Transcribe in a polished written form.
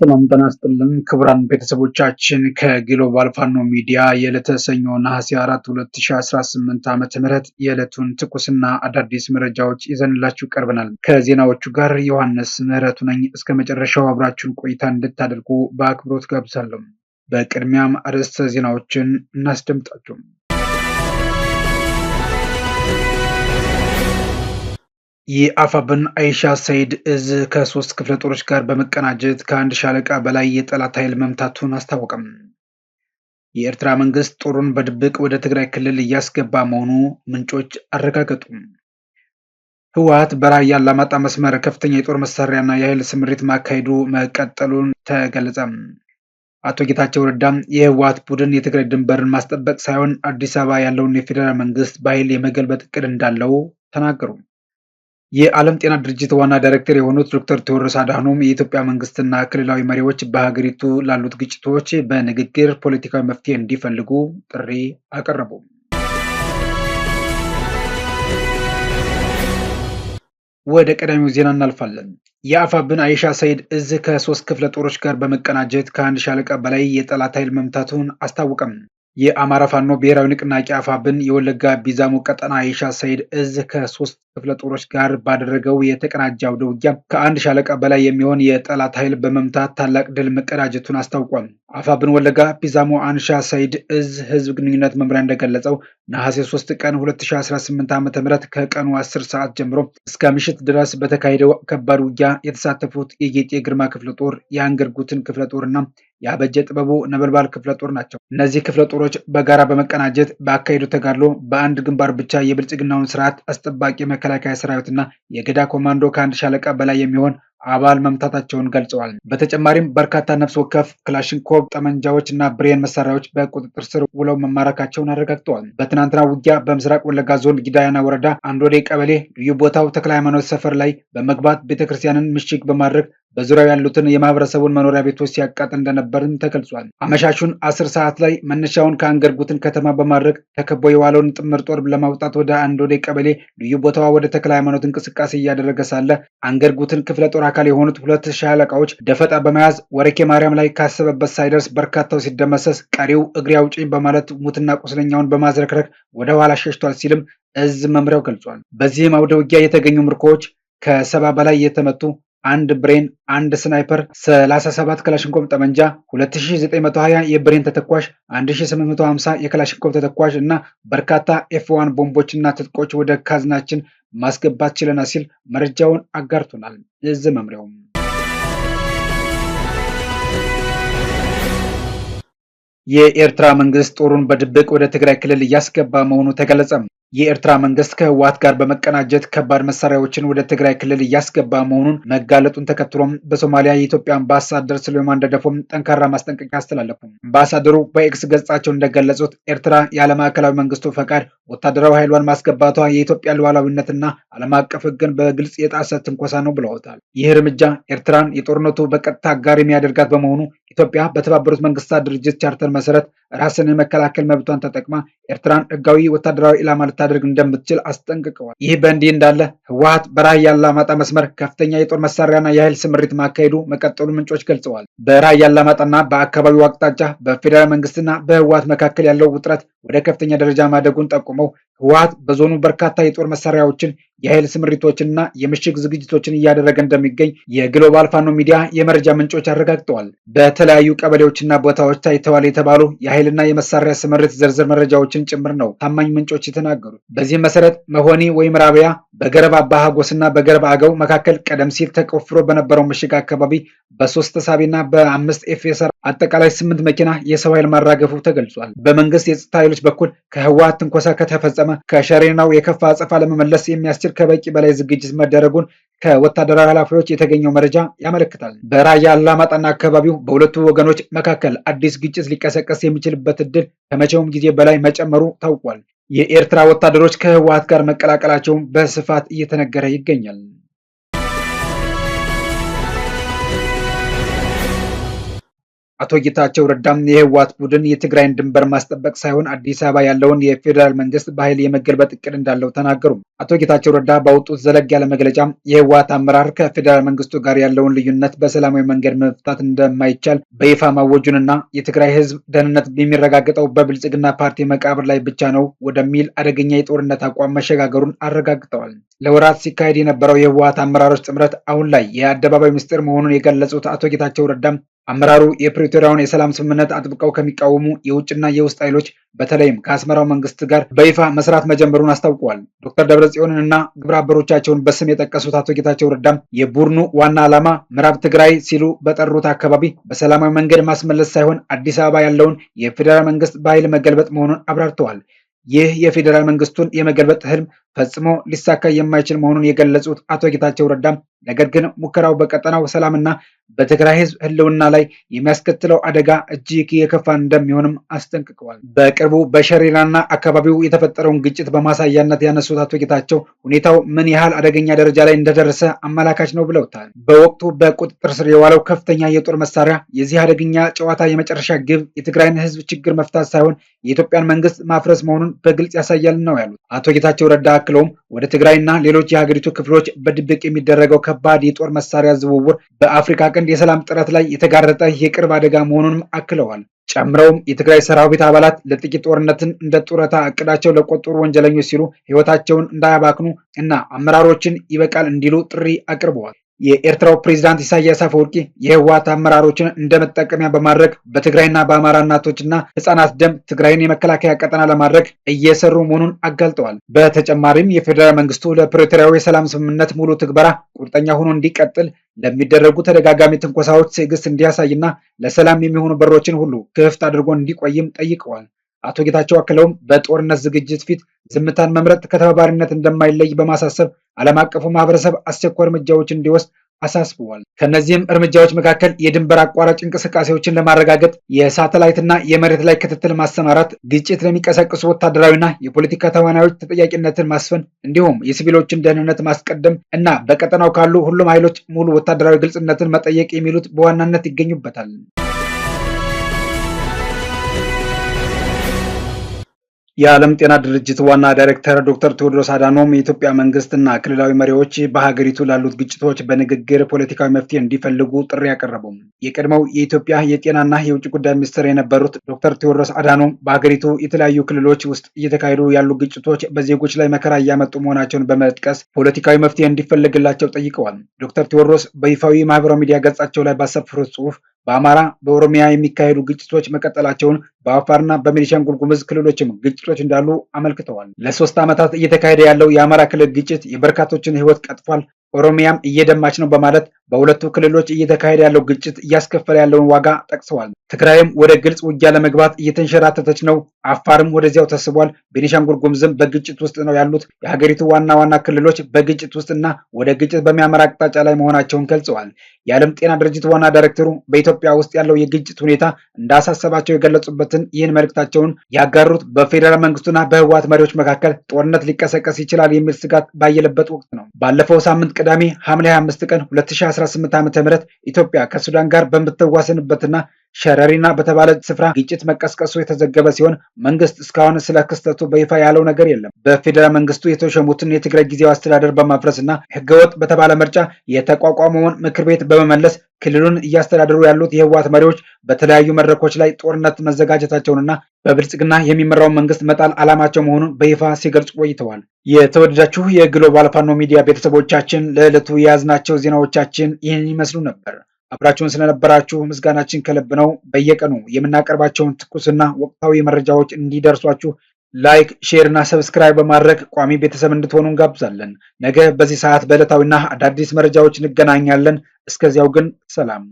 ሰላም ጤና ይስጥልን ክቡራን ቤተሰቦቻችን ከግሎባል ፋኖ ሚዲያ የዕለተ ሰኞ ነሐሴ 4 2018 ዓ.ም የዕለቱን ትኩስና አዳዲስ መረጃዎች ይዘንላችሁ ቀርበናል። ከዜናዎቹ ጋር ዮሐንስ ምህረቱ ነኝ። እስከ መጨረሻው አብራችሁን ቆይታ እንድታደርጉ በአክብሮት ጋብዛለሁ። በቅድሚያም አርዕስተ ዜናዎችን እናስደምጣችሁ። የአፋብን አይሻ ሰይድ እዝ ከ3 ክፍለ ጦሮች ጋር በመቀናጀት ከ1 ሻለቃ በላይ የጠላት ኃይል መምታቱን አስታወቀም። የኤርትራ መንግስት ጦሩን በድብቅ ወደ ትግራይ ክልል እያስገባ መሆኑ ምንጮች አረጋገጡ። ህወሓት በራያ አላማጣ መስመር ከፍተኛ የጦር መሳሪያና የኃይል ስምሪት ማካሄዱ መቀጠሉን ተገለጸ። አቶ ጌታቸው ረዳም የህወሓት ቡድን የትግራይ ድንበርን ማስጠበቅ ሳይሆን አዲስ አበባ ያለውን የፌዴራል መንግስት በኃይል የመገልበጥ እቅድ እንዳለው ተናገሩ። የዓለም ጤና ድርጅት ዋና ዳይሬክተር የሆኑት ዶክተር ቴዎድሮስ አድሃኖም የኢትዮጵያ መንግስትና ክልላዊ መሪዎች በሀገሪቱ ላሉት ግጭቶች በንግግር ፖለቲካዊ መፍትሄ እንዲፈልጉ ጥሪ አቀረቡ። ወደ ቀዳሚው ዜና እናልፋለን። የአፋብን አይሻ ሰይድ እዝ ከ3 ክፍለ ጦሮች ጋር በመቀናጀት ከ1 ሻለቃ በላይ የጠላት ኃይል መምታቱን አስታወቀም። የአማራ ፋኖ ብሔራዊ ንቅናቄ አፋብን የወለጋ ቢዛሞ ቀጠና አይሻ ሰይድ እዝ ከ3 ክፍለ ጦሮች ጋር ባደረገው የተቀናጀ አውደ ውጊያ ከ1 ሻለቃ በላይ የሚሆን የጠላት ኃይል በመምታት ታላቅ ድል መቀዳጀቱን አስታውቋል። አፋብን ወለጋ ቢዛሞ አንሻ ሰይድ እዝ ህዝብ ግንኙነት መምሪያ እንደገለጸው ነሐሴ 3 ቀን 2018 ዓ.ም ከቀኑ 10 ሰዓት ጀምሮ እስከ ምሽት ድረስ በተካሄደው ከባድ ውጊያ የተሳተፉት የጌጤ ግርማ ክፍለ ጦር፣ የአንገርጉትን ክፍለ ጦርና የአበጀ ጥበቡ ነበልባል ክፍለ ጦር ናቸው። እነዚህ ክፍለ ጦሮች በጋራ በመቀናጀት በአካሄዱ ተጋድሎ በአንድ ግንባር ብቻ የብልጽግናውን ስርዓት አስጠባቂ መከላከያ ሰራዊትና የገዳ ኮማንዶ ከ1 ሻለቃ በላይ የሚሆን አባል መምታታቸውን ገልጸዋል። በተጨማሪም በርካታ ነፍስ ወከፍ ክላሽንኮቭ ጠመንጃዎች እና ብሬን መሳሪያዎች በቁጥጥር ስር ውለው መማረካቸውን አረጋግጠዋል። በትናንትና ውጊያ በምስራቅ ወለጋ ዞን ጊዳያና ወረዳ አንዶዴ ቀበሌ ልዩ ቦታው ተክለ ሃይማኖት ሰፈር ላይ በመግባት ቤተክርስቲያንን ምሽግ በማድረግ በዙሪያው ያሉትን የማህበረሰቡን መኖሪያ ቤቶች ሲያቃጥል እንደነበርም ተገልጿል። አመሻሹን 10 ሰዓት ላይ መነሻውን ከአንገርጉትን ከተማ በማድረግ ተከቦ የዋለውን ጥምር ጦር ለማውጣት ወደ አንዶዴ ቀበሌ ልዩ ቦታዋ ወደ ተክለ ሃይማኖት እንቅስቃሴ እያደረገ ሳለ አንገርጉትን ክፍለ ጦር አካል የሆኑት 2 ሻለቃዎች ደፈጣ በመያዝ ወረኬ ማርያም ላይ ካሰበበት ሳይደርስ በርካታው ሲደመሰስ፣ ቀሪው እግሬ አውጪኝ በማለት ሙትና ቁስለኛውን በማዝረክረክ ወደ ኋላ ሸሽቷል ሲልም እዝ መምሪያው ገልጿል። በዚህም አውደ ውጊያ የተገኙ ምርኮዎች ከ70 በላይ የተመቱ 1 ብሬን፣ 1 ስናይፐር፣ 37 ክላሽንኮቭ ጠመንጃ፣ 2920 የብሬን ተተኳሽ፣ 1850 የክላሽንኮቭ ተተኳሽ እና በርካታ ኤፍ1 ቦምቦችና ትጥቆች ወደ ካዝናችን ማስገባት ችለናል ሲል መረጃውን አጋርቶናል። እዝ መምሪያው የኤርትራ መንግስት ጦሩን በድብቅ ወደ ትግራይ ክልል እያስገባ መሆኑ ተገለጸ። የኤርትራ መንግስት ከህወሓት ጋር በመቀናጀት ከባድ መሳሪያዎችን ወደ ትግራይ ክልል እያስገባ መሆኑን መጋለጡን ተከትሎም በሶማሊያ የኢትዮጵያ አምባሳደር ስሌማን ደደፎም ጠንካራ ማስጠንቀቂያ አስተላለፉ። አምባሳደሩ በኤክስ ገጻቸው እንደገለጹት ኤርትራ ያለ ማዕከላዊ መንግስቱ ፈቃድ ወታደራዊ ኃይሏን ማስገባቷ የኢትዮጵያ ሉዓላዊነትና ዓለም አቀፍ ህግን በግልጽ የጣሰ ትንኮሳ ነው ብለውታል። ይህ እርምጃ ኤርትራን የጦርነቱ በቀጥታ አጋር የሚያደርጋት በመሆኑ ኢትዮጵያ በተባበሩት መንግስታት ድርጅት ቻርተር መሰረት ራስን የመከላከል መብቷን ተጠቅማ ኤርትራን ህጋዊ ወታደራዊ ኢላማ ልታደርግ እንደምትችል አስጠንቅቀዋል። ይህ በእንዲህ እንዳለ ህወሓት በራያ አላማጣ መስመር ከፍተኛ የጦር መሳሪያና የኃይል ስምሪት ማካሄዱ መቀጠሉ ምንጮች ገልጸዋል። በራያ አላማጣና በአካባቢው አቅጣጫ በፌዴራል መንግስትና በህወሓት መካከል ያለው ውጥረት ወደ ከፍተኛ ደረጃ ማደጉን ጠቁመው ህወሓት በዞኑ በርካታ የጦር መሳሪያዎችን፣ የኃይል ስምሪቶችንና የምሽግ ዝግጅቶችን እያደረገ እንደሚገኝ የግሎባል ፋኖ ሚዲያ የመረጃ ምንጮች አረጋግጠዋል። በተለያዩ ቀበሌዎችና ቦታዎች ታይተዋል የተባሉ የኃይልና የመሳሪያ ስምሪት ዝርዝር መረጃዎችን ጭምር ነው ታማኝ ምንጮች የተናገሩት። በዚህም መሰረት መሆኒ ወይም ራቢያ በገረብ አባሃጎስና በገረብ አገው መካከል ቀደም ሲል ተቆፍሮ በነበረው ምሽግ አካባቢ በ3 ተሳቢና በ5 ኤፍኤስአር አጠቃላይ 8 መኪና የሰው ኃይል ማራገፉ ተገልጿል። በመንግስት የጸጥታ ኃይሎች በኩል ከህወሓት ትንኮሳ ከተፈጸመ ከሸሬናው የከፋ አጸፋ ለመመለስ የሚያስችል ከበቂ በላይ ዝግጅት መደረጉን ከወታደራዊ ኃላፊዎች የተገኘው መረጃ ያመለክታል። በራያ አላማጣና አካባቢው በሁለቱ ወገኖች መካከል አዲስ ግጭት ሊቀሰቀስ የሚችልበት እድል ከመቼውም ጊዜ በላይ መጨመሩ ታውቋል። የኤርትራ ወታደሮች ከህወሓት ጋር መቀላቀላቸውን በስፋት እየተነገረ ይገኛል። አቶ ጌታቸው ረዳም የህወሓት ቡድን የትግራይን ድንበር ማስጠበቅ ሳይሆን አዲስ አበባ ያለውን የፌዴራል መንግስት በኃይል የመገልበጥ እቅድ እንዳለው ተናገሩ። አቶ ጌታቸው ረዳ ባወጡት ዘለግ ያለ መግለጫ የህወሓት አመራር ከፌዴራል መንግስቱ ጋር ያለውን ልዩነት በሰላማዊ መንገድ መፍታት እንደማይቻል በይፋ ማወጁንና የትግራይ ህዝብ ደህንነት የሚረጋገጠው በብልጽግና ፓርቲ መቃብር ላይ ብቻ ነው ወደሚል አደገኛ የጦርነት አቋም መሸጋገሩን አረጋግጠዋል። ለወራት ሲካሄድ የነበረው የህወሓት አመራሮች ጥምረት አሁን ላይ የአደባባይ ምስጢር መሆኑን የገለጹት አቶ ጌታቸው ረዳም አመራሩ የፕሪቶሪያውን የሰላም ስምምነት አጥብቀው ከሚቃወሙ የውጭና የውስጥ ኃይሎች በተለይም ከአስመራው መንግስት ጋር በይፋ መስራት መጀመሩን አስታውቀዋል። ዶክተር ደብረጽዮንንና ግብረ አበሮቻቸውን በስም የጠቀሱት አቶ ጌታቸው ረዳም የቡድኑ ዋና ዓላማ ምዕራብ ትግራይ ሲሉ በጠሩት አካባቢ በሰላማዊ መንገድ ማስመለስ ሳይሆን አዲስ አበባ ያለውን የፌዴራል መንግስት በኃይል መገልበጥ መሆኑን አብራርተዋል። ይህ የፌዴራል መንግስቱን የመገልበጥ ህልም ፈጽሞ ሊሳካ የማይችል መሆኑን የገለጹት አቶ ጌታቸው ረዳም ነገር ግን ሙከራው በቀጠናው ሰላምና በትግራይ ህዝብ ህልውና ላይ የሚያስከትለው አደጋ እጅግ የከፋ እንደሚሆንም አስጠንቅቀዋል። በቅርቡ በሸሪራና አካባቢው የተፈጠረውን ግጭት በማሳያነት ያነሱት አቶ ጌታቸው ሁኔታው ምን ያህል አደገኛ ደረጃ ላይ እንደደረሰ አመላካች ነው ብለውታል። በወቅቱ በቁጥጥር ስር የዋለው ከፍተኛ የጦር መሳሪያ የዚህ አደገኛ ጨዋታ የመጨረሻ ግብ የትግራይን ህዝብ ችግር መፍታት ሳይሆን የኢትዮጵያን መንግስት ማፍረስ መሆኑን በግልጽ ያሳያል ነው ያሉት። አቶ ጌታቸው ረዳ አክለውም ወደ ትግራይና ሌሎች የሀገሪቱ ክፍሎች በድብቅ የሚደረገው ከባድ የጦር መሳሪያ ዝውውር በአፍሪካ ቀንድ የሰላም ጥረት ላይ የተጋረጠ የቅርብ አደጋ መሆኑንም አክለዋል። ጨምረውም የትግራይ ሰራዊት አባላት ለጥቂት ጦርነትን እንደ ጡረታ እቅዳቸው ለቆጠሩ ወንጀለኞች ሲሉ ህይወታቸውን እንዳያባክኑ እና አመራሮችን ይበቃል እንዲሉ ጥሪ አቅርበዋል። የኤርትራው ፕሬዝዳንት ኢሳያስ አፈወርቂ የህወሓት አመራሮችን እንደ መጠቀሚያ በማድረግ በትግራይና በአማራ እናቶችና ህጻናት ደም ትግራይን የመከላከያ ቀጠና ለማድረግ እየሰሩ መሆኑን አጋልጠዋል። በተጨማሪም የፌዴራል መንግስቱ ለፕሪቶሪያው የሰላም ስምምነት ሙሉ ትግበራ ቁርጠኛ ሆኖ እንዲቀጥል ለሚደረጉ ተደጋጋሚ ትንኮሳዎች ትዕግስት እንዲያሳይና ለሰላም የሚሆኑ በሮችን ሁሉ ክፍት አድርጎ እንዲቆይም ጠይቀዋል። አቶ ጌታቸው አክለውም በጦርነት ዝግጅት ፊት ዝምታን መምረጥ ከተባባሪነት እንደማይለይ በማሳሰብ ዓለም አቀፉ ማህበረሰብ አስቸኳይ እርምጃዎች እንዲወስድ አሳስበዋል። ከነዚህም እርምጃዎች መካከል የድንበር አቋራጭ እንቅስቃሴዎችን ለማረጋገጥ የሳተላይትና የመሬት ላይ ክትትል ማሰማራት፣ ግጭት ለሚቀሰቅሱ ወታደራዊና የፖለቲካ ተዋናዮች ተጠያቂነትን ማስፈን እንዲሁም የሲቪሎችን ደህንነት ማስቀደም እና በቀጠናው ካሉ ሁሉም ኃይሎች ሙሉ ወታደራዊ ግልጽነትን መጠየቅ የሚሉት በዋናነት ይገኙበታል። የዓለም ጤና ድርጅት ዋና ዳይሬክተር ዶክተር ቴዎድሮስ አዳኖም የኢትዮጵያ መንግስትና ክልላዊ መሪዎች በሀገሪቱ ላሉት ግጭቶች በንግግር ፖለቲካዊ መፍትሄ እንዲፈልጉ ጥሪ ያቀረቡ። የቀድሞው የኢትዮጵያ የጤናና የውጭ ጉዳይ ሚኒስትር የነበሩት ዶክተር ቴዎድሮስ አዳኖም በሀገሪቱ የተለያዩ ክልሎች ውስጥ እየተካሄዱ ያሉ ግጭቶች በዜጎች ላይ መከራ እያመጡ መሆናቸውን በመጥቀስ ፖለቲካዊ መፍትሄ እንዲፈልግላቸው ጠይቀዋል። ዶክተር ቴዎድሮስ በይፋዊ ማህበራዊ ሚዲያ ገጻቸው ላይ ባሰፈሩት ጽሑፍ በአማራ በኦሮሚያ የሚካሄዱ ግጭቶች መቀጠላቸውን በአፋርና በቤኒሻንጉል ጉሙዝ ክልሎችም ግጭቶች እንዳሉ አመልክተዋል። ለ3 ዓመታት እየተካሄደ ያለው የአማራ ክልል ግጭት የበርካቶችን ሕይወት ቀጥፏል፣ ኦሮሚያም እየደማች ነው በማለት በሁለቱ ክልሎች እየተካሄደ ያለው ግጭት እያስከፈለ ያለውን ዋጋ ጠቅሰዋል። ትግራይም ወደ ግልጽ ውጊያ ለመግባት እየተንሸራተተች ነው፣ አፋርም ወደዚያው ተስቧል፣ ቤኒሻንጉል ጉሙዝም በግጭት ውስጥ ነው ያሉት የሀገሪቱ ዋና ዋና ክልሎች በግጭት ውስጥና ወደ ግጭት በሚያመራ አቅጣጫ ላይ መሆናቸውን ገልጸዋል። የዓለም ጤና ድርጅት ዋና ዳይሬክተሩ በኢትዮጵያ ውስጥ ያለው የግጭት ሁኔታ እንዳሳሰባቸው የገለጹበትን ይህን መልእክታቸውን ያጋሩት በፌዴራል መንግስቱና በህወሓት መሪዎች መካከል ጦርነት ሊቀሰቀስ ይችላል የሚል ስጋት ባየለበት ወቅት ነው። ባለፈው ሳምንት ቅዳሜ ሐምሌ 25 ቀን 2018 ዓ.ም ኢትዮጵያ ከሱዳን ጋር በምትዋሰንበትና ሸረሪና በተባለ ስፍራ ግጭት መቀስቀሱ የተዘገበ ሲሆን መንግስት እስካሁን ስለ ክስተቱ በይፋ ያለው ነገር የለም። በፌዴራል መንግስቱ የተሾሙትን የትግራይ ጊዜያዊ አስተዳደር በማፍረስና ህገወጥ በተባለ ምርጫ የተቋቋመውን ምክር ቤት በመመለስ ክልሉን እያስተዳደሩ ያሉት የህወሓት መሪዎች በተለያዩ መድረኮች ላይ ጦርነት መዘጋጀታቸውንና በብልጽግና የሚመራውን መንግስት መጣል ዓላማቸው መሆኑን በይፋ ሲገልጹ ቆይተዋል። የተወደዳችሁ የግሎባል ፋኖ ሚዲያ ቤተሰቦቻችን ለዕለቱ የያዝናቸው ዜናዎቻችን ይህን ይመስሉ ነበር። አብራችሁን ስለነበራችሁ ምስጋናችን ከልብ ነው። በየቀኑ የምናቀርባቸውን ትኩስና ወቅታዊ መረጃዎች እንዲደርሷችሁ ላይክ፣ ሼር እና ሰብስክራይብ በማድረግ ቋሚ ቤተሰብ እንድትሆኑ እንጋብዛለን። ነገ በዚህ ሰዓት በዕለታዊና አዳዲስ መረጃዎች እንገናኛለን። እስከዚያው ግን ሰላም።